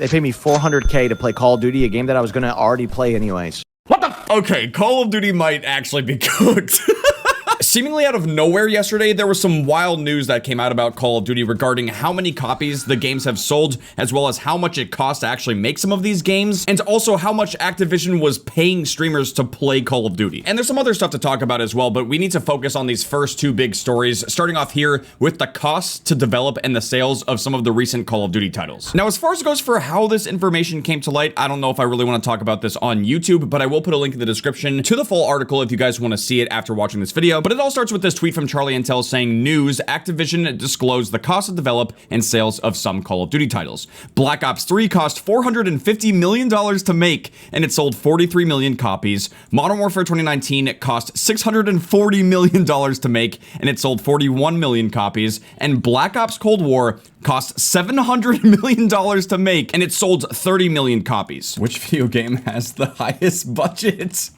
They paid me $400K to play Call of Duty, a game that I was gonna already play anyways. What the? Okay, Call of Duty might actually be cooked. Seemingly out of nowhere yesterday, there was some wild news that came out about Call of Duty regarding how many copies the games have sold, as well as how much it costs to actually make some of these games, and also how much Activision was paying streamers to play Call of Duty. And there's some other stuff to talk about as well, but we need to focus on these first two big stories, starting off here with the costs to develop and the sales of some of the recent Call of Duty titles. Now, as far as it goes for how this information came to light, I don't know if I really want to talk about this on YouTube, but I will put a link in the description to the full article if you guys want to see it after watching this video. But it all starts with this tweet from Charlie Intel saying, news, Activision disclosed the cost to develop and sales of some Call of Duty titles. Black Ops 3 cost $450 million to make, and it sold 43 million copies. Modern Warfare 2019 cost $640 million to make, and it sold 41 million copies. And Black Ops Cold War cost $700 million to make, and it sold 30 million copies. Which video game has the highest budget?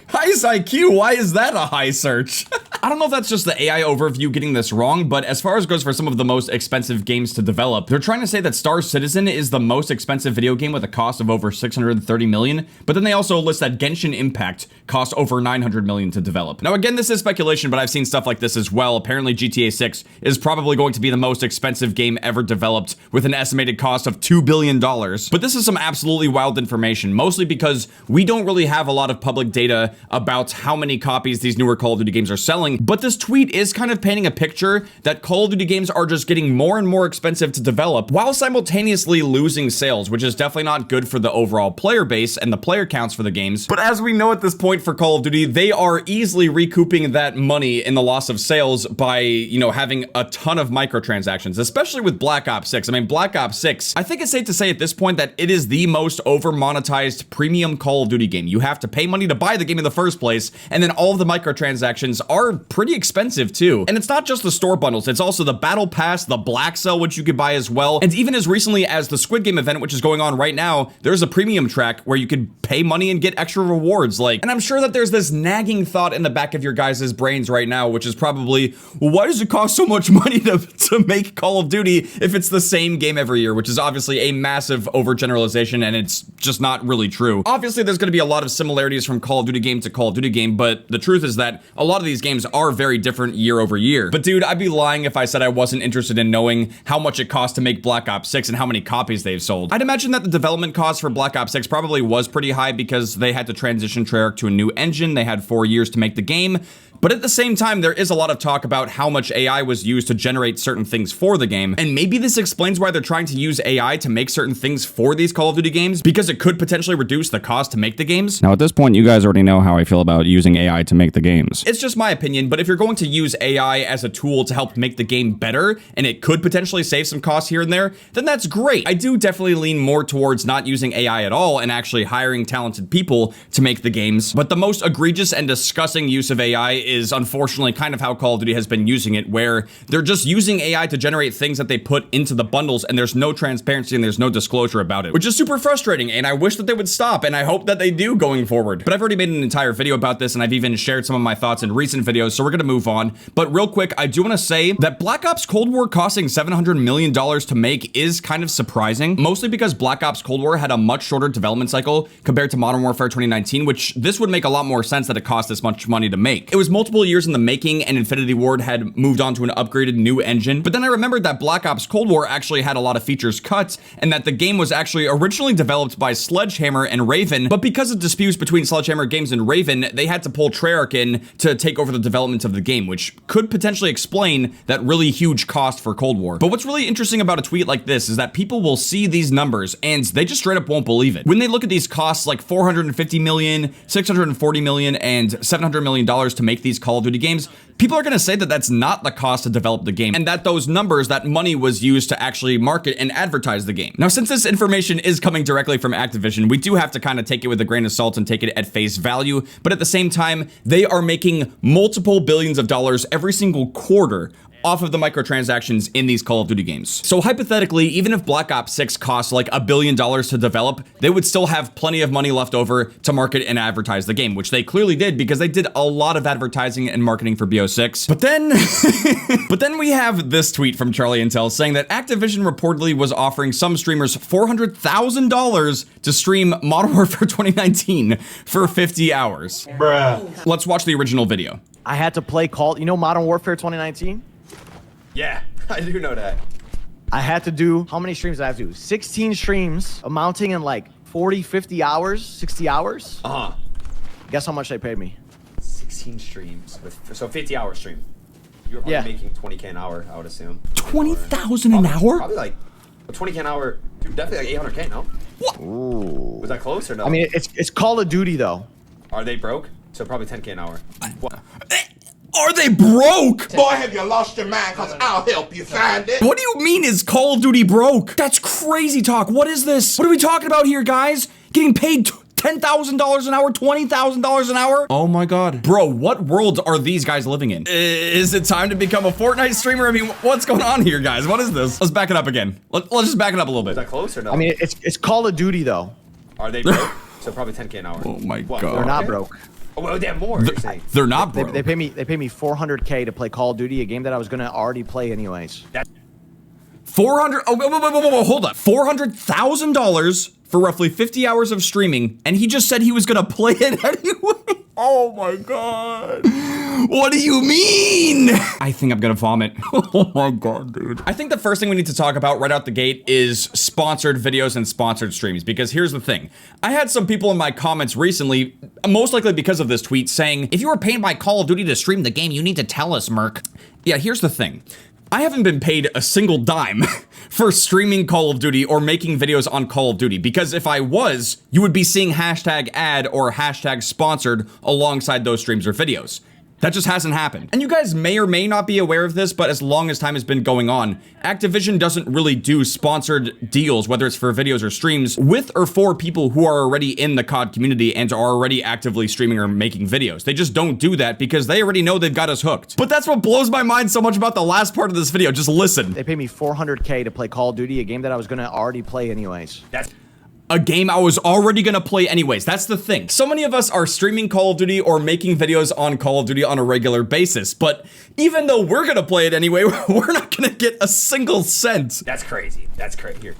Highest IQ, why is that a high search? I don't know if that's just the AI overview getting this wrong, but as far as goes for some of the most expensive games to develop, they're trying to say that Star Citizen is the most expensive video game with a cost of over 630 million, but then they also list that Genshin Impact cost over 900 million to develop. Now again, this is speculation, but I've seen stuff like this as well. Apparently GTA 6 is probably going to be the most expensive game ever developed with an estimated cost of $2 billion. But this is some absolutely wild information, mostly because we don't really have a lot of public data about how many copies these newer Call of Duty games are selling, but this tweet is kind of painting a picture that Call of Duty games are just getting more and more expensive to develop while simultaneously losing sales, which is definitely not good for the overall player base and the player counts for the games. But as we know at this point for Call of Duty, they are easily recouping that money in the loss of sales by, you know, having a ton of microtransactions, especially with Black Ops 6. I mean, Black Ops 6, I think it's safe to say at this point that it is the most over monetized premium Call of Duty game. You have to pay money to buy the game in the first place, and then all of the microtransactions are pretty expensive too. And it's not just the store bundles, it's also the battle pass, the black cell, which you could buy as well. And even as recently as the Squid Game event, which is going on right now, there's a premium track where you could pay money and get extra rewards. And I'm sure that there's this nagging thought in the back of your guys' brains right now, which is probably, well, why does it cost so much money to make Call of Duty if it's the same game every year, which is obviously a massive overgeneralization, and it's just not really true. Obviously, there's going to be a lot of similarities from Call of Duty game to Call of Duty game, but the truth is that a lot of these games are very different year over year. But dude, I'd be lying if I said I wasn't interested in knowing how much it cost to make Black Ops 6 and how many copies they've sold. I'd imagine that the development cost for Black Ops 6 probably was pretty high because they had to transition Treyarch to a new engine. They had 4 years to make the game. But at the same time, there is a lot of talk about how much AI was used to generate certain things for the game. And maybe this explains why they're trying to use AI to make certain things for these Call of Duty games, because it could potentially reduce the cost to make the games. Now, at this point, you guys already know how I feel about using AI to make the games. It's just my opinion, but if you're going to use AI as a tool to help make the game better, and it could potentially save some costs here and there, then that's great. I do definitely lean more towards not using AI at all and actually hiring talented people to make the games. But the most egregious and disgusting use of AI is unfortunately kind of how Call of Duty has been using it, where they're just using AI to generate things that they put into the bundles, and there's no transparency and there's no disclosure about it, which is super frustrating, and I wish that they would stop, and I hope that they do going forward. But I've already made an entire video about this, and I've even shared some of my thoughts in recent videos, so we're gonna move on. But real quick, I do want to say that Black Ops Cold War costing $700 million to make is kind of surprising, mostly because Black Ops Cold War had a much shorter development cycle compared to Modern Warfare 2019, which this would make a lot more sense that it cost this much money to make. It was multiple years in the making, and Infinity Ward had moved on to an upgraded new engine. But then I remembered that Black Ops Cold War actually had a lot of features cut, and that the game was actually originally developed by Sledgehammer and Raven, but because of disputes between Sledgehammer Games and Raven, they had to pull Treyarch in to take over the development of the game, which could potentially explain that really huge cost for Cold War. But what's really interesting about a tweet like this is that people will see these numbers and they just straight up won't believe it. When they look at these costs like $450 million, $640 million, and $700 million to make these Call of Duty games, people are going to say that that's not the cost to develop the game, and that those numbers, that money was used to actually market and advertise the game. Now, since this information is coming directly from Activision, we do have to kind of take it with a grain of salt and take it at face value, but at the same time, they are making multiple billions of dollars every single quarter off of the microtransactions in these Call of Duty games. So hypothetically, even if Black Ops 6 costs like $1 billion to develop, they would still have plenty of money left over to market and advertise the game, which they clearly did because they did a lot of advertising and marketing for BO6. But then we have this tweet from Charlie Intel saying that Activision reportedly was offering some streamers $400,000 to stream Modern Warfare 2019 for 50 hours. Bruh. Let's watch the original video. I had to play Modern Warfare 2019? Yeah, I do know that. I had to do, how many streams did I have to do? 16 streams, amounting in like 40, 50 hours, 60 hours. Guess how much they paid me? 16 streams, so 50-hour stream. You were probably making 20K an hour, I would assume. 20,000 an hour? Probably like 20K an hour, dude, definitely like 800K, no? What? Ooh. Was that close or no? I mean, it's Call of Duty though. Are they broke? So probably 10K an hour. What? Are they broke? Boy, have you lost your mind, cause I'll help you find it. What do you mean is Call of Duty broke? That's crazy talk. What is this? What are we talking about here, guys? Getting paid $10,000 an hour, $20,000 an hour? Oh my God. Bro, what world are these guys living in? Is it time to become a Fortnite streamer? I mean, what's going on here, guys? What is this? Let's back it up again. Let's just back it up a little bit. Was that close or no? I mean, it's Call of Duty though. Are they broke? So probably 10K an hour. Oh my God. They're not broke. Oh, well, they have more, you're saying. They're not broke. They pay me $400K to play Call of Duty, a game that I was gonna already play anyways. 400, oh, whoa, hold up. $400,000 for roughly 50 hours of streaming, and he just said he was gonna play it anyway. Oh my God. What do you mean? I think I'm gonna vomit. Oh my God, dude. I think the first thing we need to talk about right out the gate is sponsored videos and sponsored streams, because here's the thing. I had some people in my comments recently, most likely because of this tweet, saying, if you were paid by Call of Duty to stream the game, you need to tell us, Merc. Yeah, here's the thing. I haven't been paid a single dime for streaming Call of Duty or making videos on Call of Duty, because if I was, you would be seeing hashtag ad or hashtag sponsored alongside those streams or videos. That just hasn't happened. And you guys may or may not be aware of this, but as long as time has been going on, Activision doesn't really do sponsored deals, whether it's for videos or streams, with or for people who are already in the COD community and are already actively streaming or making videos. They just don't do that because they already know they've got us hooked. But that's what blows my mind so much about the last part of this video. Just listen. They pay me $400K to play Call of Duty, a game that I was gonna already play anyways. That's a game I was already gonna play anyways. That's the thing. So many of us are streaming Call of Duty or making videos on Call of Duty on a regular basis, but even though we're gonna play it anyway, we're not gonna get a single cent. That's crazy. That's crazy. Here.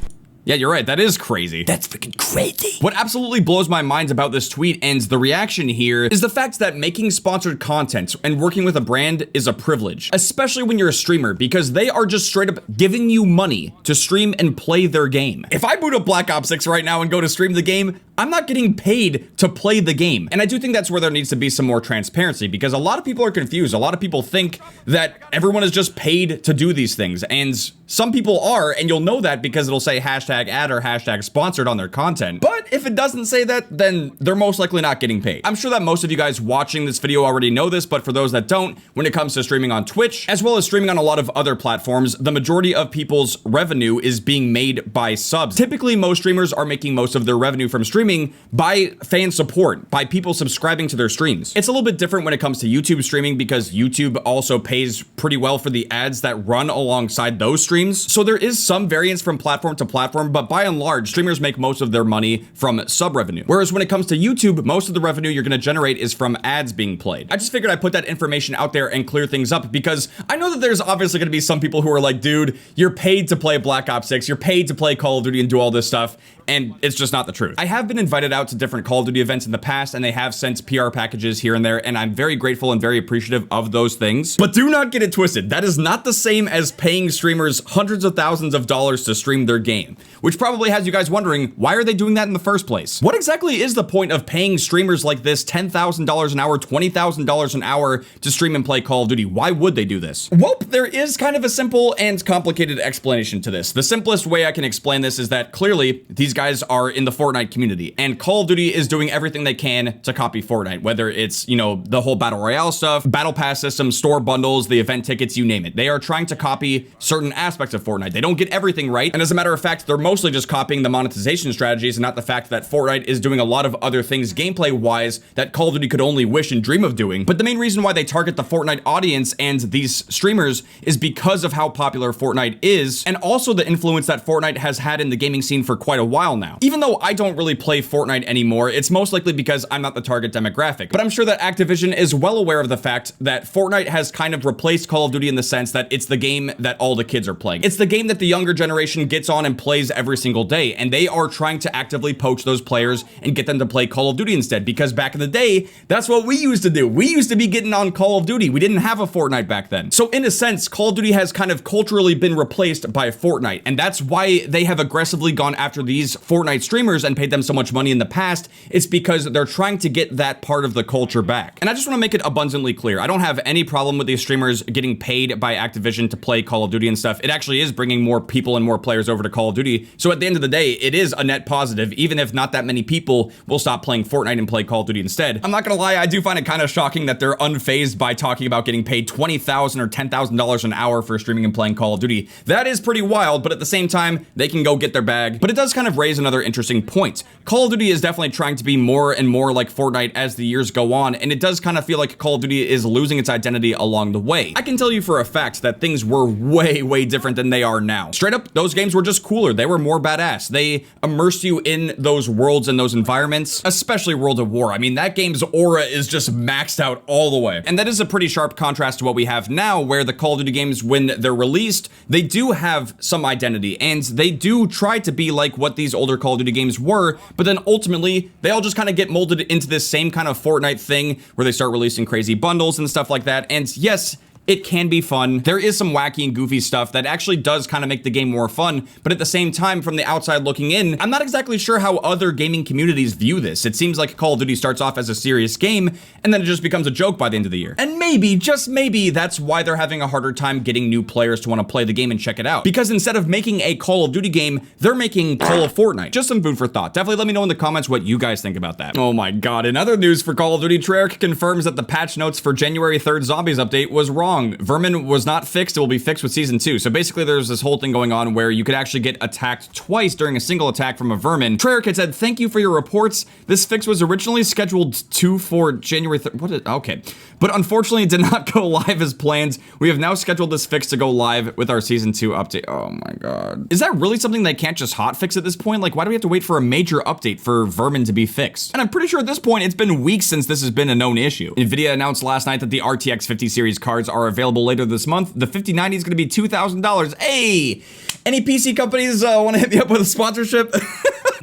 Yeah, you're right. That is crazy. That's freaking crazy. What absolutely blows my mind about this tweet and the reaction here is the fact that making sponsored content and working with a brand is a privilege, especially when you're a streamer, because they are just straight up giving you money to stream and play their game. If I boot up Black Ops 6 right now and go to stream the game, I'm not getting paid to play the game. And I do think that's where there needs to be some more transparency, because a lot of people are confused. A lot of people think that everyone is just paid to do these things, and some people are, and you'll know that because it'll say hashtag ad or hashtag sponsored on their content. But if it doesn't say that, then they're most likely not getting paid. I'm sure that most of you guys watching this video already know this, but for those that don't, when it comes to streaming on Twitch, as well as streaming on a lot of other platforms, the majority of people's revenue is being made by subs. Typically, most streamers are making most of their revenue from streaming by fan support, by people subscribing to their streams. It's a little bit different when it comes to YouTube streaming, because YouTube also pays pretty well for the ads that run alongside those streams. So there is some variance from platform to platform, but by and large, streamers make most of their money from sub revenue. Whereas when it comes to YouTube, most of the revenue you're gonna generate is from ads being played. I just figured I'd put that information out there and clear things up, because I know that there's obviously gonna be some people who are like, dude, you're paid to play Black Ops 6, you're paid to play Call of Duty and do all this stuff, and it's just not the truth. I have been invited out to different Call of Duty events in the past, and they have sent PR packages here and there, and I'm very grateful and very appreciative of those things. But do not get it twisted. That is not the same as paying streamers hundreds of thousands of dollars to stream their game, which probably has you guys wondering, why are they doing that in the first place? What exactly is the point of paying streamers like this $10,000 an hour, $20,000 an hour to stream and play Call of Duty? Why would they do this? Well, there is kind of a simple and complicated explanation to this. The simplest way I can explain this is that clearly these guys are in the Fortnite community, and Call of Duty is doing everything they can to copy Fortnite, whether it's, you know, the whole battle royale stuff, battle pass system, store bundles, the event tickets, you name it. They are trying to copy certain aspects of Fortnite. They don't get everything right, and as a matter of fact, they're most mostly just copying the monetization strategies and not the fact that Fortnite is doing a lot of other things gameplay-wise that Call of Duty could only wish and dream of doing. But the main reason why they target the Fortnite audience and these streamers is because of how popular Fortnite is, and also the influence that Fortnite has had in the gaming scene for quite a while now. Even though I don't really play Fortnite anymore, it's most likely because I'm not the target demographic. But I'm sure that Activision is well aware of the fact that Fortnite has kind of replaced Call of Duty in the sense that it's the game that all the kids are playing. It's the game that the younger generation gets on and plays every single day, and they are trying to actively poach those players and get them to play Call of Duty instead, because back in the day, that's what we used to do. We used to be getting on Call of Duty. We didn't have a Fortnite back then. So in a sense, Call of Duty has kind of culturally been replaced by Fortnite, and that's why they have aggressively gone after these Fortnite streamers and paid them so much money in the past. It's because they're trying to get that part of the culture back. And I just want to make it abundantly clear, I don't have any problem with these streamers getting paid by Activision to play Call of Duty and stuff. It actually is bringing more people and more players over to Call of Duty. So at the end of the day, it is a net positive, even if not that many people will stop playing Fortnite and play Call of Duty instead. I'm not gonna lie, I do find it kind of shocking that they're unfazed by talking about getting paid $20,000 or $10,000 an hour for streaming and playing Call of Duty. That is pretty wild, but at the same time, they can go get their bag. But it does kind of raise another interesting point. Call of Duty is definitely trying to be more and more like Fortnite as the years go on, and it does kind of feel like Call of Duty is losing its identity along the way. I can tell you for a fact that things were way different than they are now. Straight up, those games were just cooler. They were more badass. They immersed you in those worlds and those environments, especially World of War. I mean, that game's aura is just maxed out all the way. And that is a pretty sharp contrast to what we have now, where the Call of Duty games, when they're released, they do have some identity, and they do try to be like what these older Call of Duty games were, but then ultimately, they all just kind of get molded into this same kind of Fortnite thing, where they start releasing crazy bundles and stuff like that. And yes, it can be fun. There is some wacky and goofy stuff that actually does kind of make the game more fun, but at the same time, from the outside looking in, I'm not exactly sure how other gaming communities view this. It seems like Call of Duty starts off as a serious game, and then it just becomes a joke by the end of the year. And maybe, just maybe, that's why they're having a harder time getting new players to want to play the game and check it out. Because instead of making a Call of Duty game, they're making Call of Fortnite. Just some food for thought. Definitely let me know in the comments what you guys think about that. Oh my god, in other news for Call of Duty, Treyarch confirms that the patch notes for January 3rd Zombies update was wrong. Vermin was not fixed, it will be fixed with Season 2. So basically there's this whole thing going on where you could actually get attacked twice during a single attack from a vermin. Treyarch had said, "Thank you for your reports. This fix was originally scheduled for January 3rd. Okay. But unfortunately it did not go live as planned. We have now scheduled this fix to go live with our Season 2 update." Oh my god. Is that really something they can't just hotfix at this point? Like, why do we have to wait for a major update for vermin to be fixed? And I'm pretty sure at this point it's been weeks since this has been a known issue. Nvidia announced last night that the RTX 50 series cards are available later this month. The 5090 is going to be $2,000. Hey, any PC companies want to hit me up with a sponsorship?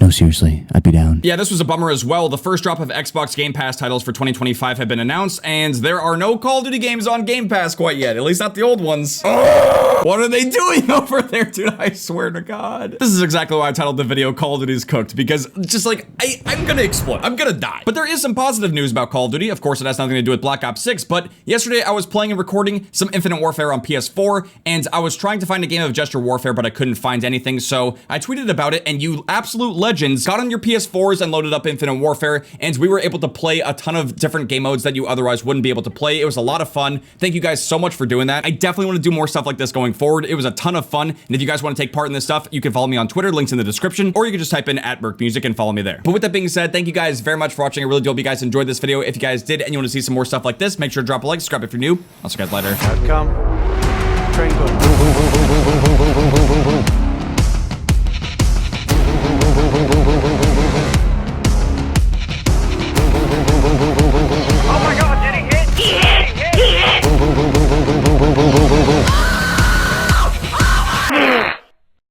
No, seriously, I'd be down. Yeah, this was a bummer as well. The first drop of Xbox Game Pass titles for 2025 have been announced, and there are no Call of Duty games on Game Pass quite yet, at least not the old ones. Oh, what are they doing over there, dude? I swear to God. This is exactly why I titled the video Call of Duty's Cooked, because just like, I'm gonna explode. I'm gonna die. But there is some positive news about Call of Duty. Of course, it has nothing to do with Black Ops 6, but yesterday I was playing and recording some Infinite Warfare on PS4, and I was trying to find a game of Gesture Warfare, but I couldn't find anything, so I tweeted about it, and you absolute legends got on your PS4s and loaded up Infinite Warfare, and we were able to play a ton of different game modes that you otherwise wouldn't be able to play. It was a lot of fun. Thank you guys so much for doing that. I definitely want to do more stuff like this going forward. It was a ton of fun, and if you guys want to take part in this stuff, you can follow me on Twitter, links in the description, or you can just type in @MerkMusic and follow me there. But with that being said, thank you guys very much for watching. I really do hope you guys enjoyed this video. If you guys did and you want to see some more stuff like this, make sure to drop a like, subscribe if you're new. I'll see you guys later. Come. Train go.